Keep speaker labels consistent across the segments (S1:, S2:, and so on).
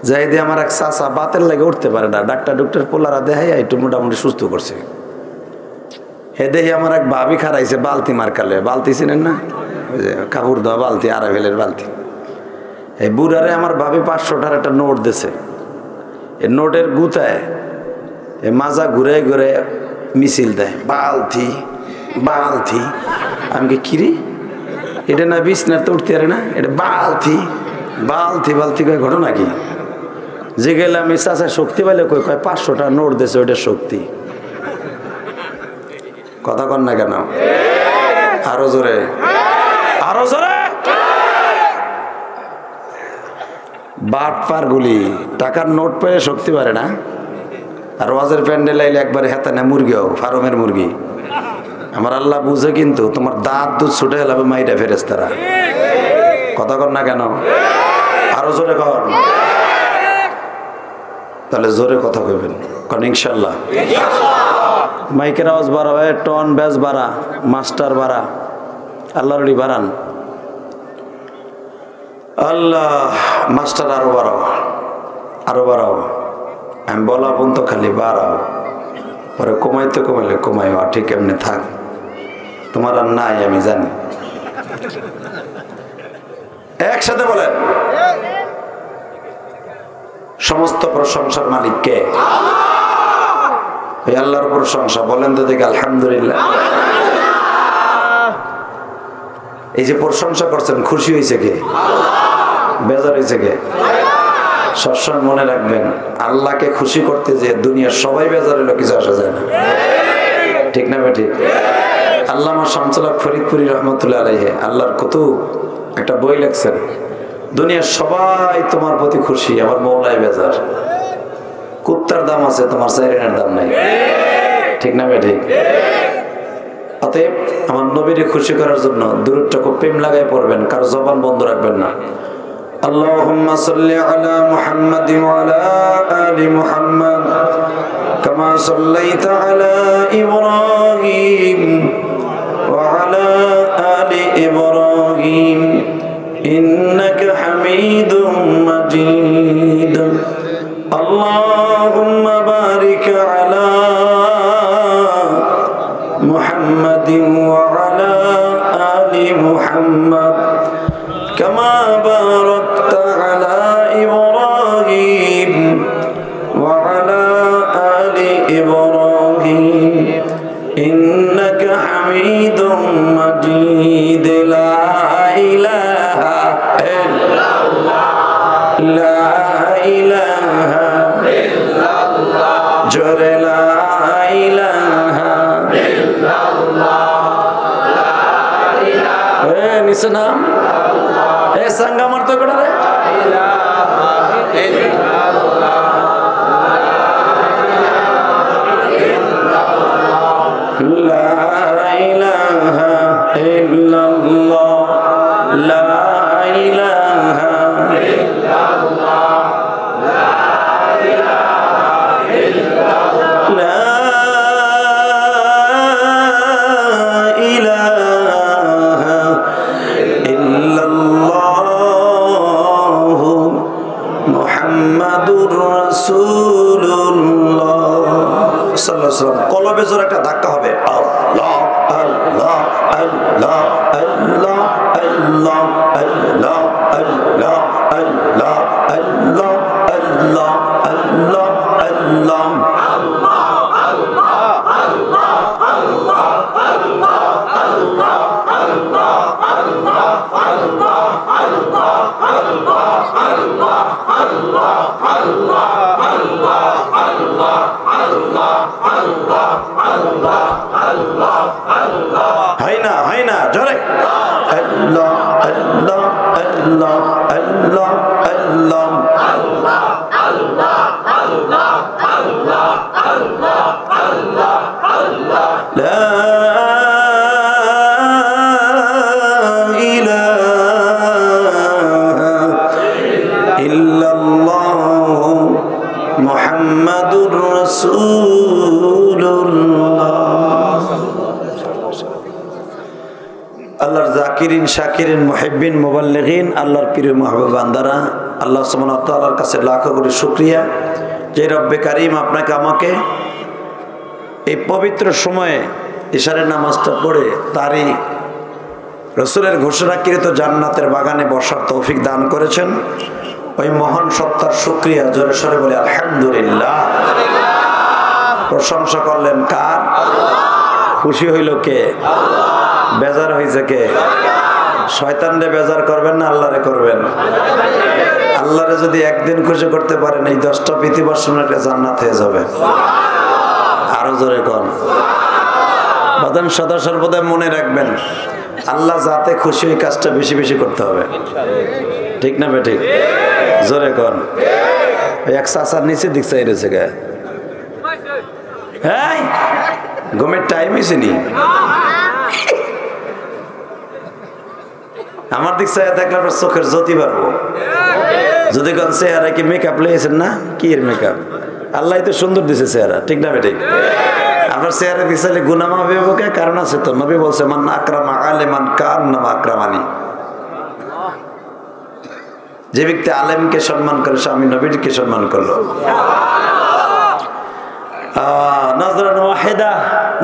S1: যাই দিয়ে আমার এক চাচা বাতের লাগে উঠতে পারে না, ডাক্তার পোলারা দেখাই একটু মোটামুটি সুস্থ করছে। হে দেখি আমার এক ভাবি খারাইছে বালতি মার্কালে, বালতি চিনেন না, ওই যে কাপড় ধোয়া বালতি, আড়াইভেলের বালতি। এই বুড়ারে আমার ভাবি 500টার একটা নোট দিছে। এই নোটের গুতায় এই মাজা ঘুরে ঘুরে মিছিল দেয়, বালতি বালতি। আমি কি কিরে এটা না বিছনার তো উঠতে পারে না, এটা বালতি বালতি বালতি কয় ঘটনা কি? যে গেলে আমি চাচা শক্তি পাইলে কই কয় 500টা নোট দিয়েছে, ওইটা শক্তি। কথা কন না কেন? আরো জোরে, আরো জোরে। বাটপার গুলি টাকার নোট পেয়ে শক্তি পারে না। আর ওয়াজের প্যান্ডেল আইলে একবারে হেতা না মুরগিও, ফার্মের মুরগি। আমার আল্লাহ বুঝে কিন্তু তোমার দাঁত দুধ ছুটে গেলাবে মাইটা ফেরেশতারা। কথা কন না কেন? আরো জোরে কন। তাহলে জোরে কথা কইবেন, কারণ ইনশাল্লাহ মাইকের আওয়াজ বাড়াবে, টন ব্যাস বাড়া, মাস্টার বাড়া, আল্লাহর বাড়ান। আল্লাহ মাস্টার আরো বাড়াও, আরো বাড়াও। আমি বলা পর্যন্ত খালি বাড়াও, পরে কমাইতে কমাইলে কমাইও, ঠিক এমনি থাক। তোমার আর নাই আমি জানি। একসাথে বলেন, সমস্ত প্রশংসার মালিক কে? ওই আল্লাহর প্রশংসা। বলেন তো দেখি আলহামদুলিল্লাহ। এই যে প্রশংসা করছেন, খুশি হয়েছে কে? বেজার হয়েছে কে? সবসময় মনে রাখবেন, আল্লাহকে খুশি করতে যে দুনিয়ার সবাই বেজার হইলো কিছু আসা যায় না। ঠিক না বে ঠিক? আল্লামা শামসুল হক ফরিদপুরি রহমতুল্লাহ আলাইহি আল্লাহর কুতুব একটা বই লেখছেন, দুনিয়ার সবাই তোমার প্রতি খুশি, আমার মৌলাই বেজার। কুত্তার দাম আছে, তোমার সাইরেনের দাম নাই। ঠিক না বে ঠিক? অতএব আমার নবীরে খুশি করার জন্য দুরূদটা খুব প্রেম লাগাই পড়বেন, কারো জবান বন্ধ রাখবেন না। আল্লাহুম্মা সাল্লি আলা মুহাম্মাদি ওয়া আলা আলি মুহাম্মাদ কামা সাল্লাইতা আলা ইব্রাহিম ওয়া আলা আলি ইব্রাহিম ইন্নাকা হামিদুম মাজিদ। আল্লাহুম্মা বারিক আলা মুহাম্মাদিন ওয়া আলা আলি মুহাম্মাদ কামা বারাকতা আলা ইব্রাহিম ওয়া আলা আলি ইব্রাহিম ইন্নাকা হামিদুম মাজিদ। লা ইলাহা ইল্লাল্লাহ, লা ইলাহা ইল্লাল্লাহ, জোরে লা ইলাহা ইল্লাল্লাহ, লা ইলাহা। এ নিচে নাম, এ সাঙ্গা মারতে কোড়া রে, লা ইলাহা ইল্লাল্লাহ, লা ইলাহা ইল্লাল্লাহ, লা ইলাহা ইল্লাল্লাহ, লা ইলাহা ইল্লাল্লাহ, লা ইলাহা ইল্লাল্লাহ মুহাম্মাদুর রাসূলুল্লাহ সাল্লাল্লাহু আলাইহি ওয়াসাল্লাম। কলবে জোরে একটা ধাক্কা হবে, আল্লাহ আল্লাহ আল্লাহ আল্লাহ আল্লাহ আল্লাহ আল্লাহ আল্লাহ আল্লাহ আল্লাহ আল্লাহ আল্লাহ হয় না জোরে, আল্লাহ আল্লাহ আল্লাহ আল্লাহ আল্লাহ আল্লাহ আল্লাহ আল্লাহ আল্লাহ আল্লাহ আল্লাহ আল্লাহ, লা ইলাহা ইল্লাল্লাহ মুহাম্মাদুর রাসূলুল্লাহ। আল্লাহর জাকিরিন শাকিরিন মুহিব্বিন মুবাল্লিগিন, আল্লাহর প্রিয় মাহবুব বান্দারা, আল্লাহ সুবহানাহু ওয়া তাআলার কাছে লাখো কোটি শুকরিয়া যে রব্বে কারীম আপনাকে আমাকে এই পবিত্র সময়ে ইশারের নামাজটা পড়ে তারই রাসূলের ঘোষণাকৃত জান্নাতের বাগানে বসার তৌফিক দান করেছেন। ওই মহান সত্তার শুকরিয়া জোরে সোরে বলে আলহামদুলিল্লাহ। প্রশংসা করলেন কার? খুশি হইল কে? বেজার হয়েছে কে? শয়তানরে বেজার করবেন না আল্লাহরে করবেন? আল্লাহরে যদি একদিন খুশি করতে পারেন এই 10টা পৃথিবীর একটা জান্নাত হয়ে যাবে। আরো জোরে কোন বাদান সদা সর্বদা মনে রাখবেন আল্লাহ যাতে খুশি ওই কাজটা বেশি বেশি করতে হবে। ঠিক না বে ঠিক? জোরে কোন এক চাচার নিচে দিক চাই রয়েছে গায়ে। হ্যাঁ ঘুমের টাইম হয়েছে নি? আমার দিক চাই দেখলে আপনার চোখের জ্যোতি পারবো। যদি কোন চেহারা কি মেকআপ লেগেছেন না? কি এর মেকআপ? আল্লাহ তো সুন্দর দিছে চেহারা। ঠিক না বে ঠিক? আপনার চেহারা দিচ্ছে গুনামা হবে কারণ আছে তো। নবী বলছে মান আকরামা আলিমান কান্নামা আকরামানি। যে ব্যক্তি আলেমকে সম্মান করে সে আমি নবীকে সম্মান করলো। নজরান ওয়াহিদা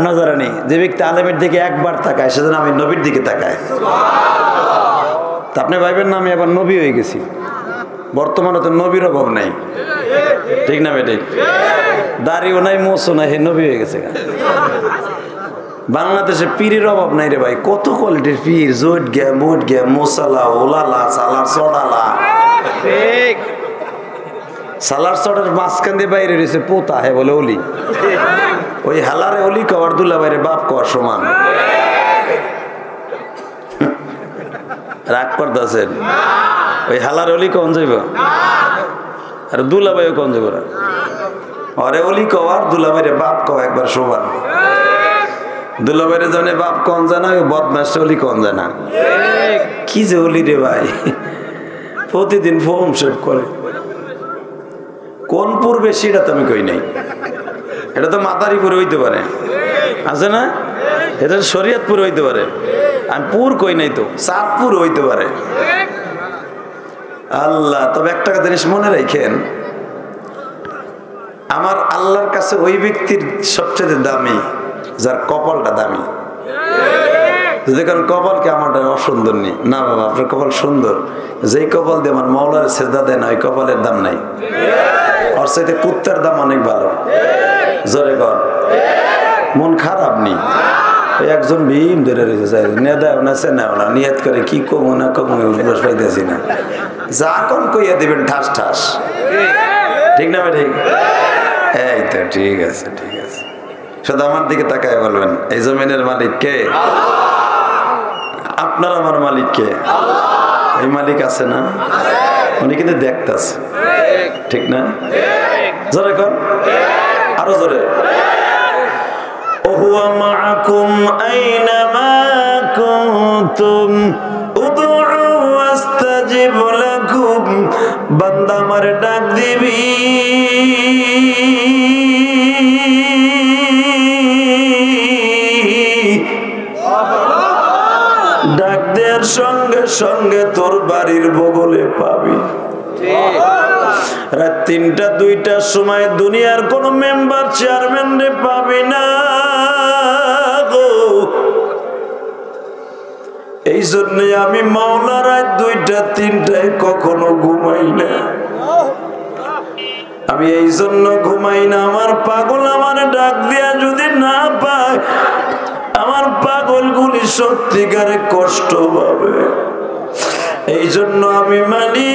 S1: নজরানি, যে ব্যক্তি আলেমের দিকে একবার তাকায় সেজন্য আমি নবীর দিকে তাকায়। তা আপনি ভাইবেন না আমি আবার নবী হয়ে গেছি। বর্তমানে তো নবীর অভাব নাই। ঠিক না বেঠিক? দাড়িও নাই মোছও নাই, হে নবী হয়ে গেছে। বাংলাদেশে পীরের অভাব নাই রে ভাই। কত কোয়ালিটির পীর, জোট গে মুট গে মোসালা ওলালা সালার চড়ালা। সালার চড়ার মাঝখান দিয়ে বাইরে রয়েছে পোতা হে বলে অলি। ওই হালারে অলি কওয়ার দুলা বাইরে বাপ কওয়ার সমান। রাগ করতেছেন? ওই হালার অলি কন যাইব আর দুলাভাইও কন যাইব না। অরে অলি কওয়ার দুলাভাইরে বাপ কও একবার সমান। দুলাভাইরে জানে বাপ কন জানা, ওই বদমাস অলি কন জানা। কি যে অলি রে ভাই, প্রতিদিন ফোন সেভ করে। কোন পুর বেশি এটা তো আমি কই নাই। এটা তো মাতারিপুরে হইতে পারে, আছে না? এটা শরীয়তপুর হইতে পারে। আমি পুর কই নাই তো, চাঁদপুর হইতে পারে। আল্লাহ, তবে একটা জিনিস মনে রাখেন, আমার আল্লাহর কাছে ওই ব্যক্তির সবচেয়ে দামি যার কপালটা দামি। যদি কারণ কপালকে আমারটা অসুন্দর নেই না বাবা, আপনার কপাল সুন্দর। যেই কপাল দিয়ে আমার মাওলার সেজদা দেয় না ওই কপালের দাম নাই। ওর চাইতে কুত্তার দাম অনেক ভালো। জোরে কর। মন খারাপ নেই। একজন ভীম ধরে রয়েছে, নিয়ত করে কি কমু না কমু বস পাইতেছি না। যা কম কইয়া দিবেন ঠাস ঠাস। ঠিক না ঠিক? এই তো ঠিক আছে, ঠিক আছে। শুধু আমার দিকে তাকায় বলবেন এই জমিনের মালিক কে? আপনার আমার মালিক কে? এই মালিক আছে না? উনি কিন্তু দেখতেছে। ঠিক না? জোরে কর, আরো জোরে। وهو معكم أينما كنتم ادعوا واستجب لكم। বান্দা আমারে ডাক দিবি, ডাক দেওয়ার সঙ্গে সঙ্গে তোর বাড়ির বগলে পাবি। রাত 3টা 2টার সময় দুনিয়ার কোন মেম্বার চেয়ারম্যান রে পাবি না গো। এই জন্য আমি মাওলা রাত 2টা 3টায় কখনো ঘুমাই না। আমি এই জন্য ঘুমাই না, আমার পাগল আমার ডাক দিয়া যদি না পায় আমার পাগলগুলি সত্যিকারে কষ্ট পাবে। এই জন্য আমি মানি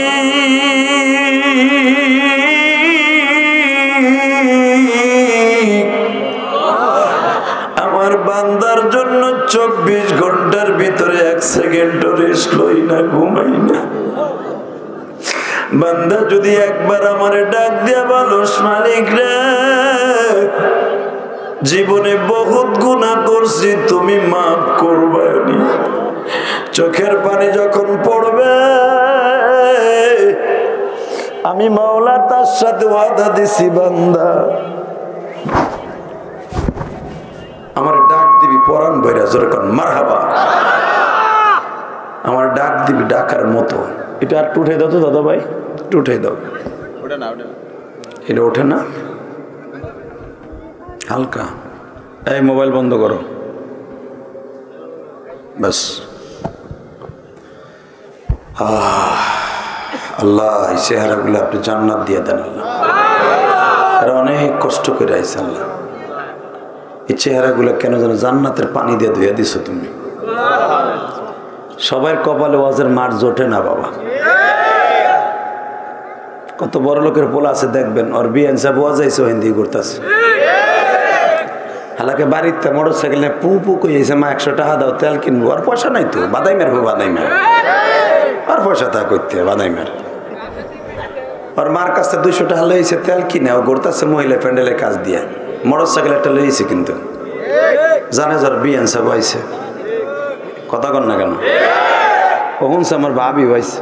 S1: আমার বান্দার জন্য 24 ঘন্টার ভিতরে 1 সেকেন্ড রেস্ট লই না, ঘুমাই না। বান্দা যদি একবার আমারে ডাক দিয়া বলস মালিক রে জীবনে বহুত গুনাহ করছি, তুমি মাফ করবে নি। চোখের পানি যখন পড়বে আমি মাওলা তার সাথে ওয়াদা দিছি বান্দা আমার ডাক দিবি পরাণ বইরা জোরে কোন মারহাবা। আমার ডাক দিবি ডাকার মতো। এটা আর উঠে দাও তো দাদা ভাই, একটু উঠে দাও। এটা ওঠে না, হালকা। এই মোবাইল বন্ধ করো, বাস। আল্লাহ এই চেহারাগুলো আপনি জান্নাত দিয়ে দেন আল্লাহ। আর অনেক কষ্ট করে আইছে আল্লাহ, এই চেহারাগুলো কেন যেন জান্নাতের পানি দিয়ে ধুয়ে দিছো তুমি। সবার কপালে ওয়াজের মার জোটে না বাবা। কত বড় লোকের পোলা আছে দেখবেন, ওর বিয়ান সাহেব ওয়াজ আইছে হিন্দি করতেছে, হালাকে বাড়িতে মোটর সাইকেল নিয়ে পু পু কইছে মা 100 টাকা দাও তেল কিনবো। আর পয়সা নাই তো, বাদাই মারবো বাদাই মার, আর পয়সা তা করতে বাদাই মার। আর মার কাছে 200 টাকা লইছে তেল কিনে ও ঘুরতেছে মহিলা প্যান্ডেলের কাজ দিয়ে, মোটর সাইকেল একটা লইছে কিন্তু জানে যার বিয়ান সাহেব আইছে। কথা কর না কেন? ও শুনছে আমার ভাবি হয়েছে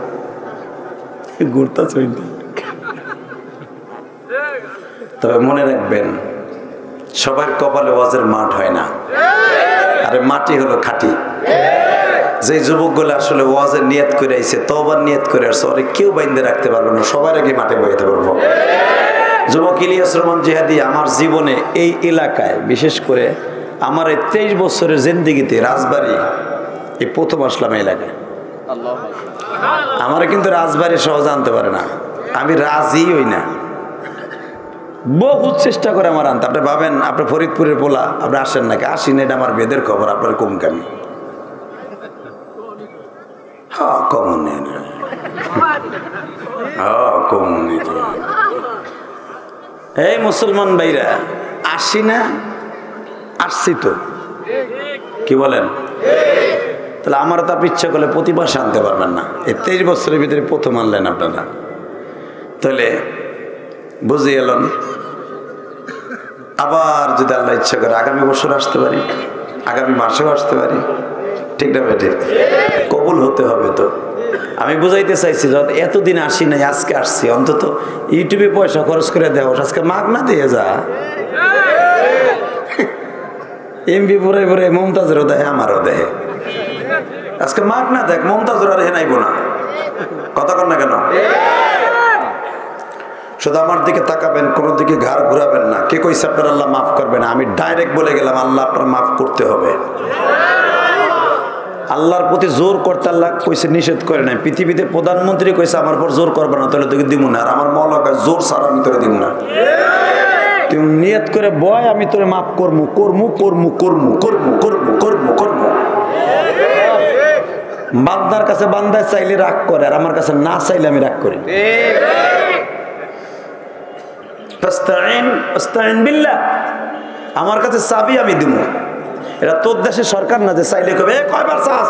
S1: ঘুরতেছে। তবে মনে রাখবেন সবার কপালে ওয়াজের মাঠ হয় না, আরে মাটি হলো খাঁটি। যে যুবকগুলো আসলে ওয়াজের নিয়ত করে আইছে, তওবার নিয়ত করে আসছে, ওরে কেউ বাইন্ধে রাখতে পারবে না, সবার আগে মাঠে বইতে পারবো। যুবক ইলিয়াস রহমান জিহাদি আমার জীবনে এই এলাকায়, বিশেষ করে আমার এই 23 বছরের জিন্দিগিতে রাজবাড়ি এই প্রথম আসলাম এই এলাকায়। আমার কিন্তু রাজবাড়ি সহজে আনতে পারে না, আমি রাজি হই না, বহুত চেষ্টা করে আমার আনতে। আপনি ভাবেন আপনি ফরিদপুরের পোলা, আপনি আসেন নাকি? আসি না, এটা আমার বেদের খবর, আপনার কমকামি। হ্যাঁ কমন, হ্যাঁ কমন। এই মুসলমান ভাইরা আসি না, আসছি তো, কি বলেন? তাহলে আমার তো আপনি ইচ্ছা করলে প্রতি মাসে আনতে পারবেন না, এই 23 বছরের ভিতরে প্রথম আনলেন আপনারা। তাহলে বুঝে এলেন, আবার যদি আল্লাহ ইচ্ছা করে আগামী বছর আসতে পারি, আগামী মাসেও আসতে পারি, ঠিক না বেঠিক? কবুল হতে হবে। তো আমি বুঝাইতে চাইছি যখন এতদিন আসি নাই, আজকে আসছি, অন্তত ইউটিউবে পয়সা খরচ করে দেওয়া, আজকে মাগ না দিয়ে যা। এমবি পরে পরে মমতাজেরও দেয়, আমারও দেয়, আজকে মাগ না দেখ, মমতাজের আর হেনাইব না। কথা কর না কেন? শুধু আমার দিকে তাকাবেন, কোনো দিকে ঘাড় ঘুরাবেন না। কে কইছে আপনার আল্লাহ মাফ করবে না? আমি ডাইরেক্ট বলে গেলাম আল্লাহ আপনার মাফ করতে হবে। আল্লাহর প্রতি জোর করতে আল্লাহ কইছে, নিষেধ করে নাই। পৃথিবীতে প্রধানমন্ত্রী কইছে আমার পর জোর করবে না, তাহলে তোকে দিব না। আর আমার মৌলা কয় জোর ছাড়া আমি তোরে দিব না। তুমি নিয়ত করে বয় আমি তোরে মাফ করবো, করবো করবো করবো করবো করবো করবো করবো। বান্দার কাছে বান্দায় চাইলে রাগ করে, আর আমার কাছে না চাইলে আমি রাগ করি। আমার কাছে চাবি আমি দিব, এটা তোর দেশের সরকার না যে চাইলে কবে কয়বার চাস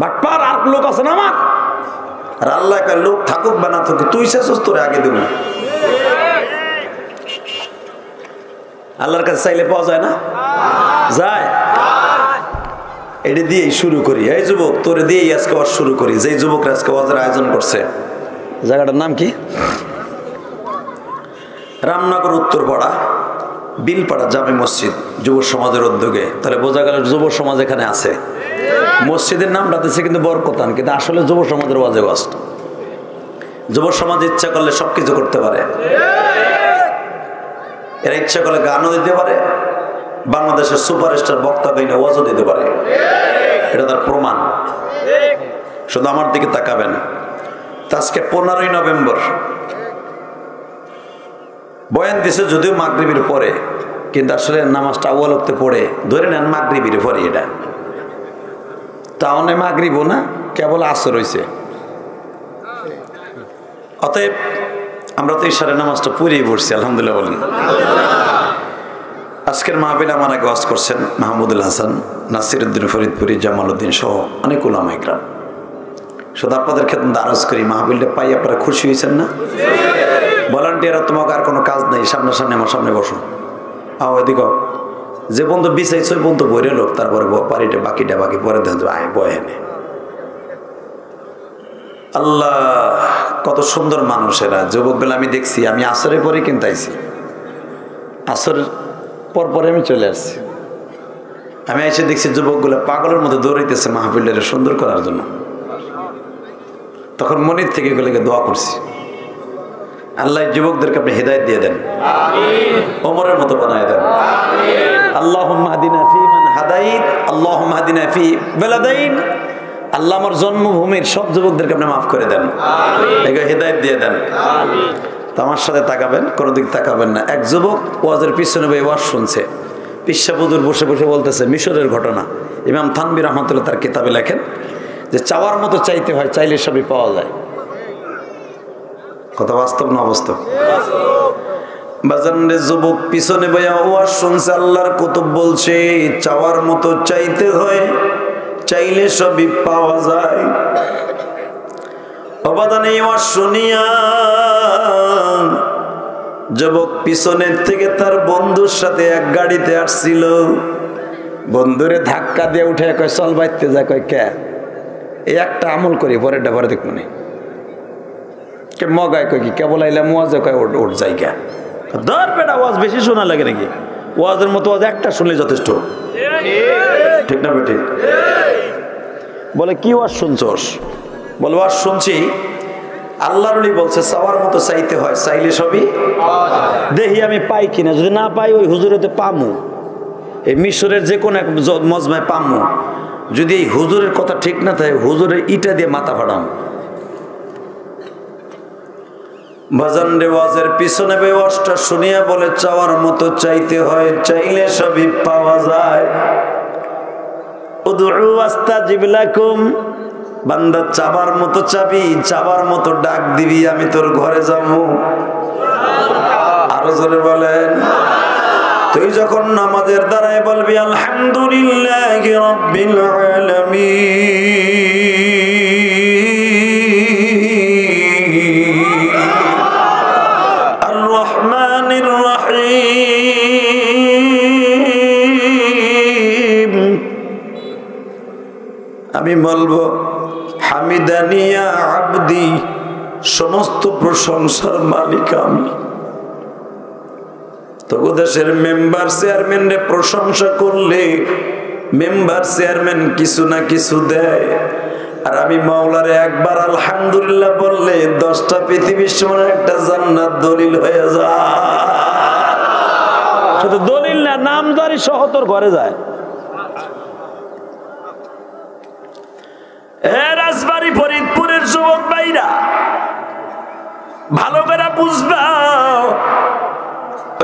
S1: বাটপার। আর লোক আছে না আমার, আর আল্লাহ লোক থাকুক বা না থাকুক, তুই চাস তোরে আগে দিব। আল্লাহর কাছে চাইলে পাওয়া যায় না? যায়। এটা দিয়েই শুরু করি। এই যুবক তোরে দিয়েই আজকে ওয়াজ শুরু করি। যেই যুবকরা আজকে ওয়াজের আয়োজন করছে, জায়গাটার নাম কি? রামনগর উত্তরপাড়া বিলপাড়া জামে মসজিদ, যুব সমাজের উদ্যোগে। তাহলে বোঝা গেল যুব সমাজ এখানে আছে। মসজিদের নামটা দিচ্ছে কিন্তু বরকতান, কিন্তু আসলে যুব সমাজের ওয়াজে ওয়াজ। যুব সমাজ ইচ্ছা করলে সবকিছু করতে পারে। এরা ইচ্ছা করলে গানও দিতে পারে, বাংলাদেশের সুপারস্টার বক্তা গাইনে ওয়াজও দিতে পারে। এটা তার প্রমাণ। শুধু আমার দিকে তাকাবেন। আজকে 15ই নভেম্বর বয়ান দিছে যদিও মাগরিবের পরে, কিন্তু আসলে নামাজটা আউয়াল ওয়াক্তে পড়ে ধরে নেন মাগরিবের পরে। এটা তাওনে মাগরিবও না, কেবল আসর হইছে। অতএব আমরা তো ইশারের নামাজটা পড়েই পড়ছি, আলহামদুলিল্লাহ বলেন। আজকের মাহফিলে আমার আগে ওয়াজ করছেন মাহমুদুল হাসান, নাসিরউদ্দিন ফরিদপুরি, জামালউদ্দিন সহ অনেক উলামা ইকরাম। শুধু আপনাদের ক্ষেত্রে আরজ করি, মাহফিলটা পাই আপনারা খুশি হয়েছেন না? ভলান্টিয়ার তোমাকে আর কোনো কাজ নেই, সামনাসামনি আমার সামনে বসুন। এদিকে যে বন্ধু বিছাইছে ওই বন্ধু বইরে লোক, তারপরে বাড়িটা বাকিটা বাকি পরে দেন আয় বয় এনে। আল্লাহ কত সুন্দর মানুষেরা, যুবকগুলো আমি দেখছি। আমি আসরের পরে কিন্তু আইছি, আসরের পরে আমি চলে আসছি। আমি এসে দেখছি যুবকগুলো পাগলের মতো দৌড়াইতেছে মাহফিলটা সুন্দর করার জন্য। তখন মনির থেকে এগুলোকে দোয়া করছি, আল্লাহ যুবকদেরকে আপনি হেদায়েত দিয়ে দেন, ওমরের মতো বানায় দেন। আল্লাহুম্মা হাদিনা ফীমান হাদাইত, আল্লাহুম্মা হাদিনা ফী বালাদাইন। আল্লাহ আমার জন্মভূমির সব যুবকদেরকে আপনি মাফ করে দেন, এগুলো হেদায়েত দিয়ে দেন। তো আমার সাথে তাকাবেন, কোনো দিক তাকাবেন না। এক যুবক ওয়াজের পিছনে বই ওয়াজ শুনছে, পিসা হুজুর বসে বসে বলতেছে মিশরের ঘটনা। ইমাম থানভী রাহমাতুল্লাহ তার কিতাবে লেখেন যে চাওয়ার মতো চাইতে হয়, চাইলে সবই পাওয়া যায়। কথা বাস্তব না অবাস্তব? বাজারে যুবক পিছনে বইয়া ওয়াজ শুনছে, আল্লাহর কুতুব বলছে চাওয়ার মতো চাইতে হয়, চাইলে সবই পাওয়া যায়। অবাদানে ওয়াজ শুনিয়া যুবক পিছনের থেকে তার বন্ধুর সাথে এক গাড়িতে আসছিল, বন্ধুরে ধাক্কা দিয়ে উঠে কয় চল বাইতে যা। কয় কে? এই একটা আমল করি, পরেরটা পরে দেখবো না। কে মগায়? কয় কি কেবল আইলাম ওয়াজে? কয় ওর জায়গা ধর বেটা, ওয়াজ বেশি শোনা লাগে নাকি? ওয়াজের মতো ওয়াজ একটা শুনলে যথেষ্ট, ঠিক না বেঠিক? বলে কি ওয়াজ শুনছস? বলে ওয়াজ শুনছি আল্লাহর ওলি বলছে চাওয়ার মতো চাইতে হয়, চাইলে সবই দেখি আমি পাই কিনা। যদি না পাই ওই হুজুরেতে পামু, এই মিশরের যে কোনো এক মজমায় পামু। যদি এই হুজুরের কথা ঠিক না থাকে, হুজুরের ইটা দিয়ে মাথা ফাড়াম। বাজান রে ওয়াজের পিছনে ওয়াজটা শুনিয়া বলে চাওয়ার মতো চাইতে হয়, চাইলে সবই পাওয়া যায়। উদউ আস্তাজিব লাকুম, বান্দা চাবার মতো চাবি, চাবার মতো ডাক দিবি, আমি তোর ঘরে যাবো। আরো জোরে বলেন। তুই যখন নামাজের দ্বারায় বলবি আলহামদুলিল্লাহি রাব্বিল আলামিন আর রহমানির রহিম, আমি বলবো হামিদানিয়া আবদি, সমস্ত প্রশংসার মালিক আমি। তবু দেশের মেম্বার চেয়ারম্যানের প্রশংসা করলে মেম্বার চেয়ারম্যান কিছু না কিছু দেয়, আর আমি মাওলারে একবার আলহামদুলিল্লাহ বললে 10টা পৃথিবীর সমান একটা জান্নাত দলিল হয়ে যায়। শুধু দলিল না, নামদারি সহ তোর ঘরে যায়। রাজবাড়ী ফরিদপুরের যুবক ভাইরা ভালো করে বুঝবা।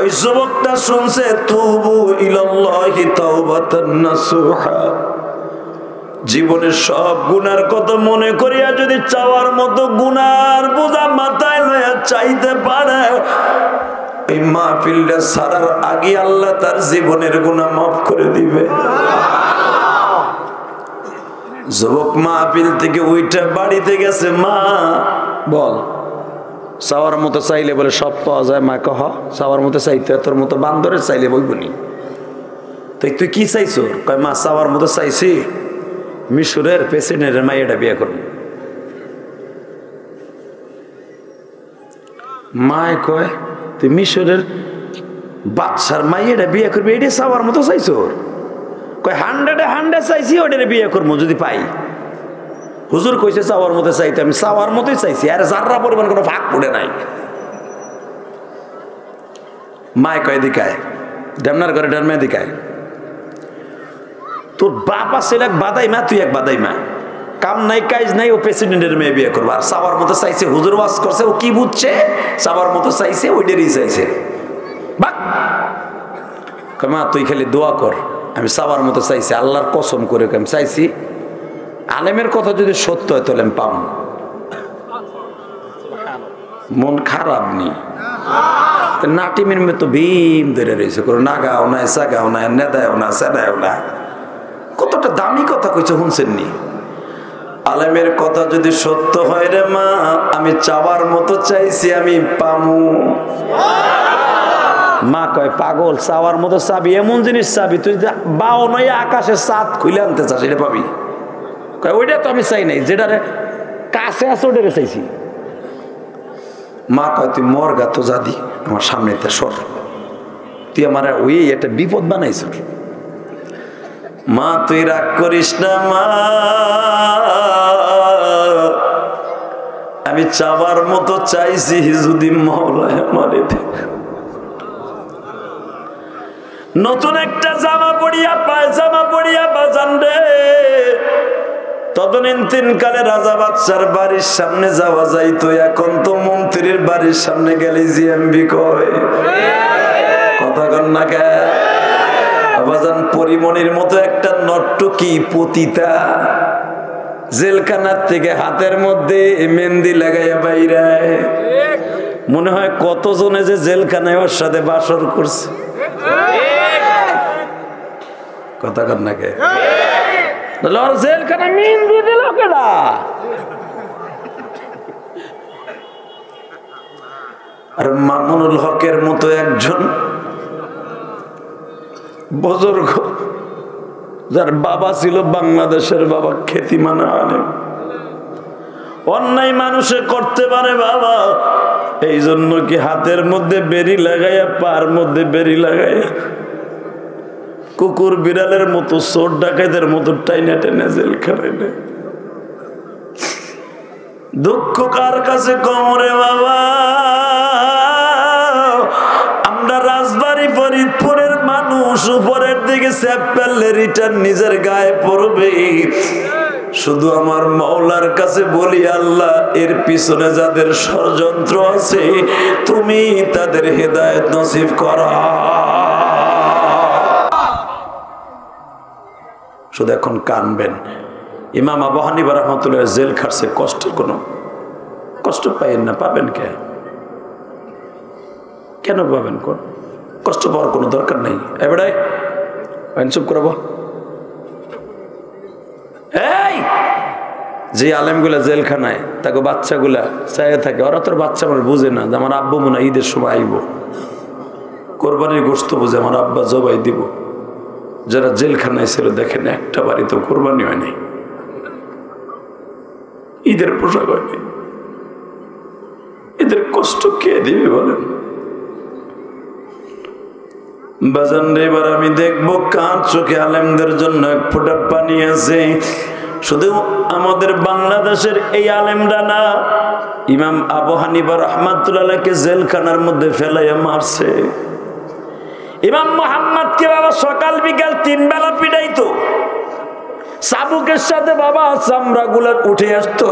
S1: ওই যুবকটা শুনছে তুবু ইলাল্লাহি তাওবাতান নাসুহা, জীবনের সব গুনার কথা মনে করিয়া যদি চাওয়ার মতো গুনার বোঝা মাথায় লইয়া চাইতে পারে, এই মাহফিলটা ছাড়ার আগে আল্লাহ তার জীবনের গুনাহ মাফ করে দিবে। যুবক মাহফিল থেকে উইটা বাড়িতে গেছে, মা বল চাওয়ার মতো চাইলে বলে সব পাওয়া যায়। মা কহ চাওয়ার মতো চাইতে তোর মতো বান্দরের চাইলে বইবনি। তাই তুই কি চাইছ? কয় মা চাওয়ার মতো চাইছি মিশরের প্রেসিডেন্টের মাইয়াটা বিয়ে করবো। মায় কয় তুই মিশরের বাদশার মাইয়াটা বিয়ে করবি, এটা চাওয়ার মতো চাইছ? কয় 100 চাইছি, ওটার বিয়ে করবো যদি পাই। হুজুর কইছে চাওয়ার মতো চাইতে, আমি চাওয়ার মতোই চাইছি, আর যাররা পরিমাণ কোনো ভাগ পড়ে নাই। মায় কয় দিকায় ডেমনার ঘরে ডেমনা দিকায়, তোর বাপ আছে এক বাদাই মা, তুই এক বাদাই মা, কাম নাই কাজ নাই, ও প্রেসিডেন্টের মেয়ে বিয়ে করবো। আর চাওয়ার মতো চাইছে, হুজুর ওয়াজ করছে, ও কি বুঝছে? চাওয়ার মতো চাইছে, ওইটারই চাইছে। বাক মা তুই খালি দোয়া কর, আমি চাওয়ার মতো চাইছি, আল্লাহর কসম করে আমি চাইছি আলেমের কথা যদি সত্য হয় তাহলে আমি পাবো। মন খারাপ নি নাটিমের মেয়ে তো ভীম ধরে রয়েছে, কোনো নাগাও নাই, সাগাও নাই, নেদাও না, সেদাও না। কতটা দামি কথা কইছে শুনছেন নি? আলেমের কথা যদি সত্য হয় রে মা, আমি চাওয়ার মতো চাইছি, আমি পামু। মা কয় পাগল, চাওয়ার মতো চাবি এমন জিনিস চাবি, তুই বাও নয় আকাশের চাঁদ খুলে আনতে চাস, এটা পাবি। কয় ওইটা তো আমি চাই নাই, যেটা কাছে আছে ওটা চাইছি। মা কয় তুই মর গা তো জাদি, আমার সামনে সর, তুই আমার ওই একটা বিপদ বানাইছ। মা তুই রাগ করিস না মা, আমি চাবার মতো চাইছি যদি মাওলায় আমারে নতুন একটা জামা পড়িয়া পায়জামা পড়িয়া বাজান রে। তদনীতিন কালে রাজা বাদশার বাড়ির সামনে যাওয়া যাইতো, এখন তো মন্ত্রীর বাড়ির সামনে গেলে জিএমবি কয় কথা কন না কে বাজান। পরিমণির মতো একটা নট্টকি পতিতা জেলখানার থেকে হাতের মধ্যে মেহেন্দি লাগাইয়া বাইরায়, মনে হয় কতজনে যে জেলখানায় ওর সাথে বাসর করছে কথা কন না কে জেলখানায় মেহেন্দি দিল কেডা? আর মামুনুল হকের মতো একজন বুজুর্গ, যার বাবা ছিল বাংলাদেশের বাবা খ্যাতিমান আলেম, অন্যায় মানুষে করতে পারে বাবা, এই জন্য কি হাতের মধ্যে বেরি লাগাইয়া পার মধ্যে বেরি লাগাইয়া কুকুর বিড়ালের মতো চোর ডাকাইদের মতো টাইনা টেনে জেলখানায় নেয়। দুঃখ কার কাছে কমরে বাবা? আমরা রাজবাড়ী ফরিদপুরের মানুষ, উপরের দিকে স্যাপ ফেললে রিটার্ন নিজের গায়ে পড়বে। শুধু আমার মাওলার কাছে বলি, আল্লাহ এর পিছনে যাদের ষড়যন্ত্র আছে তুমি তাদের হেদায়েত নসিব করা। শুধু এখন কানবেন। ইমাম আবু হানিফা রাহমাতুল্লাহ জেল খাটছে, কষ্টের কোনো কষ্ট পাইয়েন না। পাবেন কেন পাবেন? কোন কষ্ট পাওয়ার কোনো দরকার নেই। এবারে চুপ করবো। এই যে আলেমগুলা জেলখানায় তাকে বাচ্চাগুলা চাইয়া থাকে, ওরা তোর বাচ্চা আমার বুঝে না যে আমার আব্বু মনে হয় ঈদের সময় আইব, কোরবানির গোশত বুঝে আমার আব্বা জবাই দিব। যারা জেলখানায় ছিল দেখেন একটা বাড়ি তো কোরবানি হয়নি, ঈদের পোশাক হয়নি। এদের কষ্ট কে দিবে বলেন? বাজান রে, এবার আমি দেখবো কার চোখে আলেমদের জন্য এক ফোঁটা পানি আছে। শুধু আমাদের বাংলাদেশের এই আলেমরা না, ইমাম আবু হানিফা রাহমাতুল্লাহকে জেলখানার মধ্যে ফেলাইয়া মারছে। ইমাম মুহাম্মদকে বাবা সকাল বিকাল 3 বেলা পিটাইতো, চাবুকের সাথে বাবা চামড়া গুলা উঠে আসতো।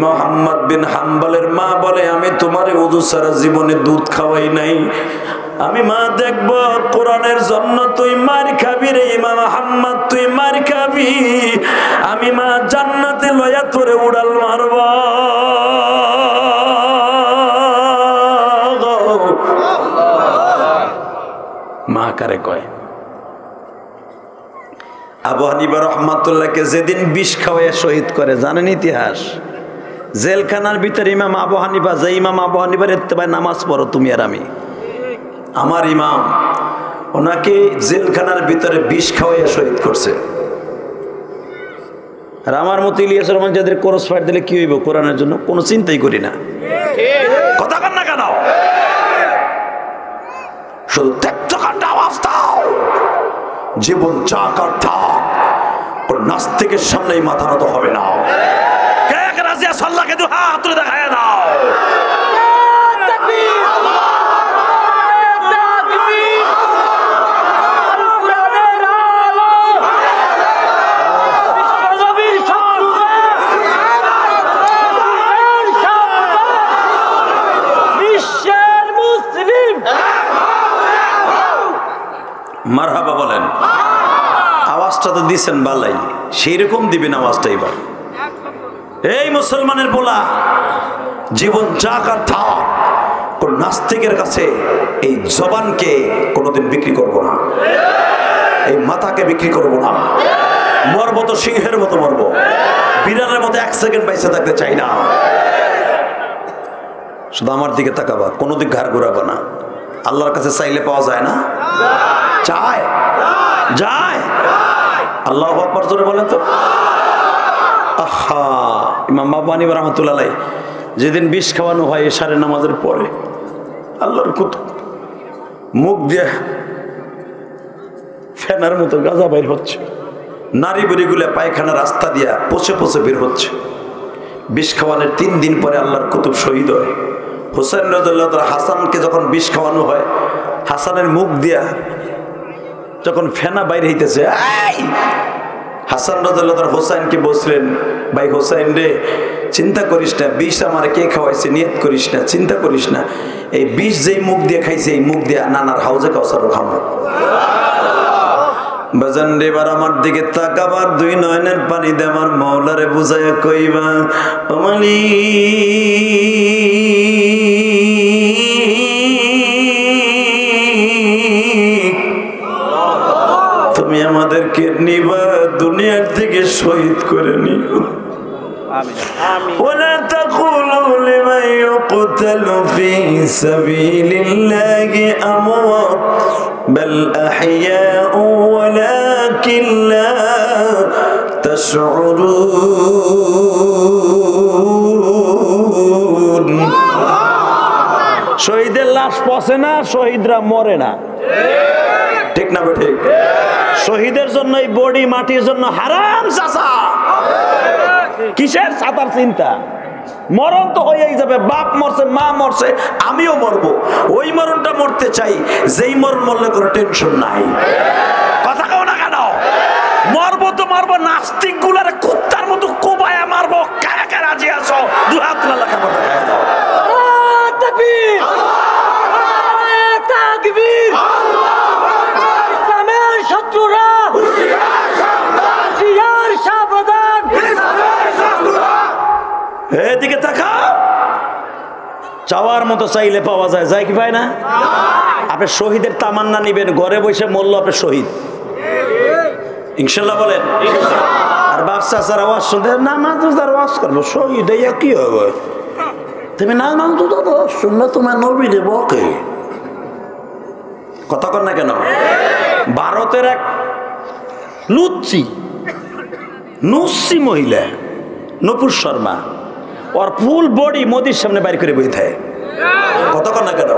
S1: মুহাম্মদ বিন হাম্বলের মা বলে, আমি তোমারে ওযু ছাড়া জীবনে দুধ খাওয়াই নাই, আমি মা দেখব কোরআনের জন্য তুই মার খাবি রে ইমাম মুহাম্মদ, তুই মার খাবি, আমি মা জান্নাতে লয়া তোরে উড়াল মারব। মা কারে কয়? আবু হানিফা রাহমাতুল্লাহকে যেদিন বিষ খাওয়াইয়া শহীদ করে জানেন ইতিহাস? জেলখানার ভিতরে ইমাম আবু হানিফা, যে ইমাম আবু হানিফার ইত্তেবায় নামাজ পড়ো তুমি আর আমি, আমার ইমাম, ওনাকে জেলখানার ভিতরে বিষ খাওয়াইয়া শহীদ করছে। আর আমার মতো ইলিয়াস রহমান যাদের কোরস ফায়ার দিলে কি হইব কোরআনের জন্য কোনো চিন্তাই করি না। কথা কন না কেন? শুধু ত্যাগটা আওয়াজ দাও, জীবন চাকার থাক, ওর নাস্তিকের সামনেই মাথা নত হবে না। কে কে রাজি আছে আল্লাহকে দু হাত তুলে দেখায় দাও। মারহাবা বলেন। আওয়াজটা তো দিছেন বালাই, সেই রকম দিবেন আওয়াজটা এবার। এই মুসলমানের বলা, জীবন জাকার থাক, কোন নাস্তিকের কাছে এই জবানকে কোনোদিন বিক্রি করব না, এই মাথাকে বিক্রি করব না। মরবো তো সিংহের মতো মরবো, বিড়ালের মতো 1 সেকেন্ড বাইসে থাকতে চাই না। শুধু আমার দিকে তাকাবা, কোনোদিন ঘাড় ঘুরাবো না। আল্লাহর কাছে চাইলে পাওয়া যায় না? চায় যায়। আল্লাহু আকবার জোরে বলেন তো। আহা, ইমাম আবু হানিফা রাহমাতুল্লাহ যেদিন বিষ খাওয়ানো হয় এশারের নামাজের পরে, আল্লাহর কুতুব মুখ দিয়ে ফেনার মতো গাজা বের হচ্ছে, নারী বুড়িগুলো পায়খানা রাস্তা দিয়া পচে পচে বের হচ্ছে, বিষ খাওয়ানোর 3 দিন পরে আল্লাহর কুতুব শহীদ হয়। হুসাইন রাদিয়াল্লাহু তাআলা হাসানকে যখন বিষ খাওয়ানো হয়, হাসানের মুখ দিয়া যখন ফেনা বাইরে হইতেছে, হাসান রাদিয়াল্লাহু তাআলা হুসাইনকে বলছিলেন, ভাই হুসাইন রে, চিন্তা করিস না, বিষ আমার কে খাওয়াইছে, নিয়ত করিস না, চিন্তা করিস না, এই বিষ যেই মুখ দিয়ে খাইছে এই মুখ দিয়ে নানার হাউজে কাউসারও খাবো। বাজান রে, এবার আমার দিকে তাকাবার 2 নয়নের পানি দিয়ে আমার মাওলারে বুঝাইয়া কইবা, ও তুমি আমাদেরকে নিবা, দুনিয়ার থেকে শহীদ করে নিও। ولا تقولوا لمن يقتل في سبيل الله أموات بل أحياء ولكن لا تشعرون। শহীদের লাশ পচে না, শহীদরা মরে না, ঠিক না ঠিক? শহীদের জন্য এই বডি মাটির জন্য হারাম। চাচা কিসের ছাতার চিন্তা? মরণ তো হয়েই যাবে, বাপ মরছে, মা মরছে, আমিও মরবো। ওই মরণটা মরতে চাই যেই মরণ মরলে কোনো টেনশন নাই। কথা কও না কেন? মরবো তো মরবো, নাস্তিক গুলারে কুত্তার মতো কোবায়া মারবো। কারা কারা রাজি আছো? 2 হাত তোলা লেখাপড়া দেখায় দাও। তাকবীর, তাকবীর। ইসলামের শত্রুরা সাবধান, এদিকে তাকা। চাওয়ার মতো চাইলে পাওয়া যায়, যায় কি পায় না? আপনি শহীদের তামান্না নিবেন, ঘরে বসে মরল আপনি শহীদ, ইনশাল্লাহ বলেন। আর বাপ চাচার আওয়াজ শুনতে, নামাজ ওয়াজ করবো, শহীদ হইয়া কি হবে? তুমি নামাজ শুনলে তোমার নবী দেব কে? কথা কর না কেন? ভারতের এক নুসি মহিলা নূপুর শর্মা, ওর ফুল বডি মোদির সামনে বাইর করে বই থাকে। কথা কর না কেন?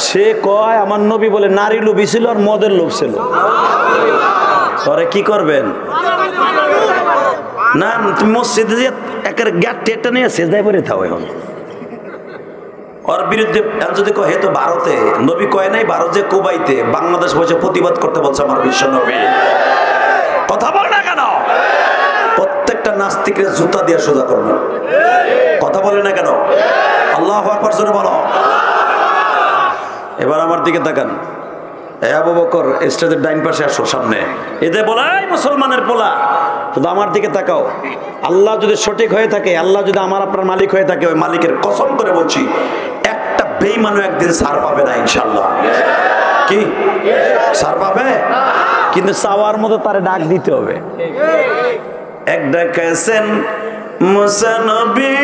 S1: সে কয় আমার নবী বলে নারী লোভী ছিল আর মদের লোভ ছিল। পরে কি করবেন? না তুমি মসজিদে যে একের গ্যাট টেটটা নিয়ে সেজদায় পড়ে থাও। এখন ওর বিরুদ্ধে যদি কয়, হে তো ভারতে, নবী কয় নাই ভারত যে কুবাইতে, বাংলাদেশ বসে প্রতিবাদ করতে বলছে আমার বিশ্ব নবী। কথা বল না কেন? প্রত্যেকটা নাস্তিকের জুতা দিয়ে সোজা করবো। কথা বলে না কেন? আল্লাহু আকবার জোরে বলো। এবার আমার দিকে তাকান। আবু বকর, স্টেজের ডাইন পাশে আসো সামনে। এদের বলাই মুসলমানের পোলা, শুধু আমার দিকে তাকাও। আল্লাহ যদি সঠিক হয়ে থাকে, আল্লাহ যদি আমার আপনার মালিক হয়ে থাকে, ওই মালিকের কসম করে বলছি, একটা বেঈমানও একদিন ছাড় পাবে না ইনশাআল্লাহ। কি ছাড় পাবে? কিন্তু চাওয়ার মতো তারে ডাক দিতে হবে। এক ডাকাছেন মুসা নবী,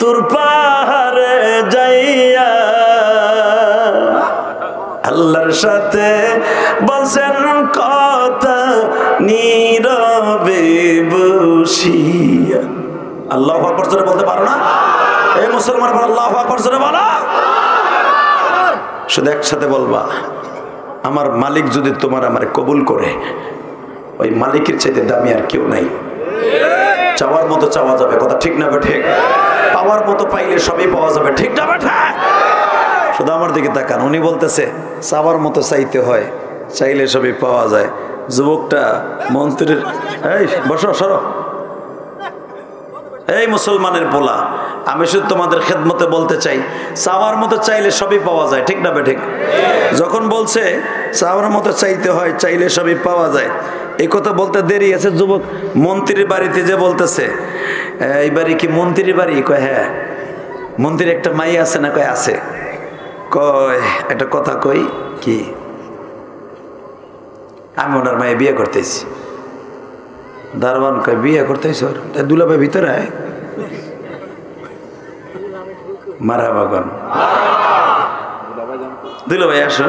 S1: তোর পাহাড়ে যাইয়া আল্লাহর সাথে বলছেন কথা নীরবে বসিয়া। আল্লাহু আকবার জোরে বলতে পারো না? এই মুসলমান আল্লাহু আকবার জোরে বলো। শুধু একসাথে বলবা, আমার মালিক যদি তোমার আমার কবুল করে, ওই মালিকের চাইতে দামি আর কেউ নাই। চাওয়ার মতো চাওয়া যাবে, কথা ঠিক না ঠিক? পাওয়ার মতো পাইলে সবই পাওয়া যাবে, ঠিক না ঠিক? শুধু আমার দিকে তাকান। উনি বলতেছে চাওয়ার মতো চাইতে হয়, চাইলে সবই পাওয়া যায়। যুবকটা মন্ত্রীর, এই বসো সরো, এই মুসলমানের পোলা, আমি শুধু তোমাদের খেদমতে বলতে চাই, চাওয়ার মতো চাইলে সবই পাওয়া যায়, ঠিক না ঠিক? যখন বলছে চাওয়ার মতো চাইতে হয়, চাইলে সবই পাওয়া যায়, এই কথা বলতে দেরি আছে। যুবক মন্ত্রীর বাড়িতে যে বলতেছে, এই বাড়ি কি মন্ত্রীর বাড়ি? কয় হ্যাঁ। মন্ত্রীর একটা মাই আছে না? কয় আছে। কয় একটা কথা কই, কি? আমি ওনার মায়ে বিয়ে করতেছি। দারোয়ান কয় বিয়ে করতেছ? দুলাভাই ভিতরে আয়। মারহাবা, দুলাভাই আসো।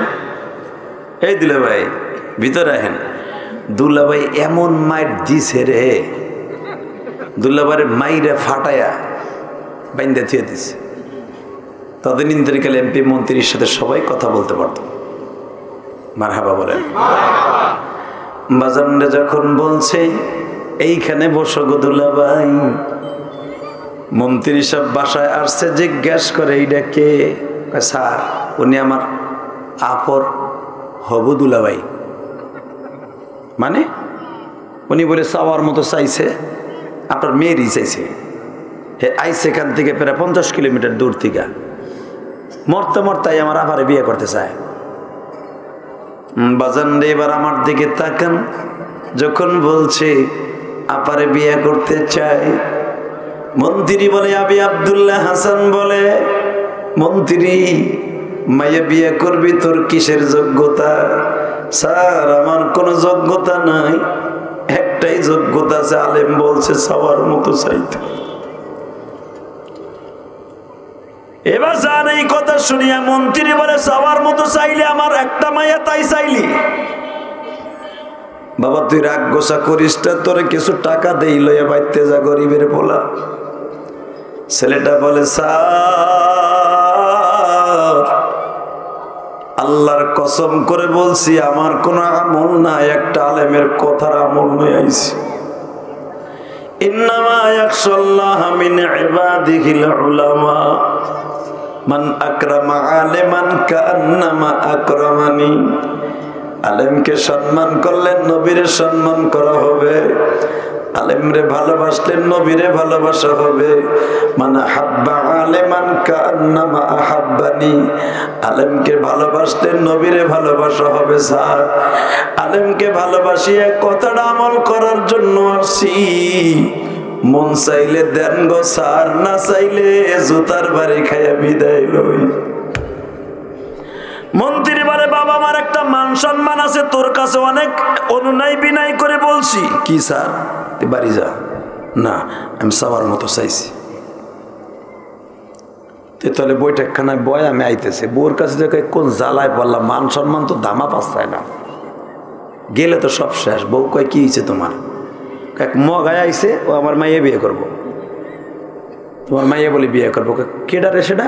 S1: এই দুলাভাই ভিতরে আহেন। দুলাভাই এমন মাইর দিছে রে, দুলাভাইয়ের মাইরে ফাটায়া বাইন্দা থুয়ে দিছে। তদনীন্তরিকালে এমপি মন্ত্রীর সাথে সবাই কথা বলতে পারত। মারহাবা বলেন। বাজানরে যখন বলছে এইখানে বসো গো দুলাভাই। মন্ত্রী সব বাসায় আসছে, জিজ্ঞেস করে এইটা কে? স্যার উনি আমার আপর হবু দুলাভাই। মানে উনি বলে চাওয়ার মতো চাইছে, আপনার মেয়েরই চাইছে। হে আইসে এখান থেকে প্রায় 50 কিলোমিটার দূর থেকে, মরতে মরতাই আমার আপারে বিয়ে করতে চায়। বাজান রে, এবার আমার দিকে তাকান। যখন বলছে আপারে বিয়ে করতে চাই, মন্ত্রী বলে আবি আব্দুল্লাহ হাসান বলে, মন্ত্রী মাইয়া বিয়ে করবি, তোর কিসের যোগ্যতা? স্যার আমার কোনো যোগ্যতা নাই, একটাই যোগ্যতা আছে, আলেম বলছে সবার মতো চাইতে। এবার যান এই কথা শুনিয়া মন্ত্রী বলে সবার মতো চাইলে আমার একটা মাইয়া তাই চাইলি? বাবা তুই রাগ গোসা করিস না, তোরে কিছু টাকা দেই, লইয়া বাইতে যা, গরিবের পোলা। ছেলেটা বলে স্যার আল্লাহর কসম করে বলছি আমার কোনো আমল নাই, একটা আলেমের কথার আমল নিয়ে আইছি। ইন্নামা ইয়াখশাল্লাহ মিন ইবাদিহিল উলামা মান আকরামা আলিমান কান্নামা আকরামানি। আলেমকে সম্মান করলে নবীরে সম্মান করা হবে, আলেমরে ভালোবাসলে নবীরে ভালোবাসা হবে। মানে হাব্বা আলেমান কান্নামা আহাব্বানি, আলেমকে ভালোবাসলে নবীরে ভালোবাসা হবে। স্যার আলেমকে ভালোবাসিয়ে কথাটা আমল করার জন্য আসছি, মন চাইলে দেন গো স্যার, না চাইলে জুতার বাড়ি খাইয়া বিদায় লই। মন্ত্রী বলে বাবা আমার একটা মান সম্মান আছে, তোর কাছে অনেক অনুনয় বিনয় করে বলছি। কি স্যার? তুই বাড়ি যা। না আমি সবার মতো চাইছি। তাহলে বইটাখানায় বয় আমি আইতেছে, বউর কাছে দেখে কোন জ্বালায় পড়লাম, মান সম্মান তো দামা পাচ্ছায় না, গেলে তো সব শেষ। বউ কয় কি হয়েছে তোমার? এক মগায় আইছে, ও আমার মাইয়ে বিয়ে করবো। তোমার মাইয়ে বলে বিয়ে করবো। কেডা রে সেটা?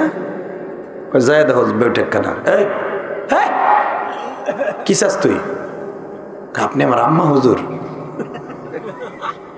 S1: যায় দেখো বৈঠকখানা। এই কি চাস তুই? আপনি আমার আম্মা হুজুর।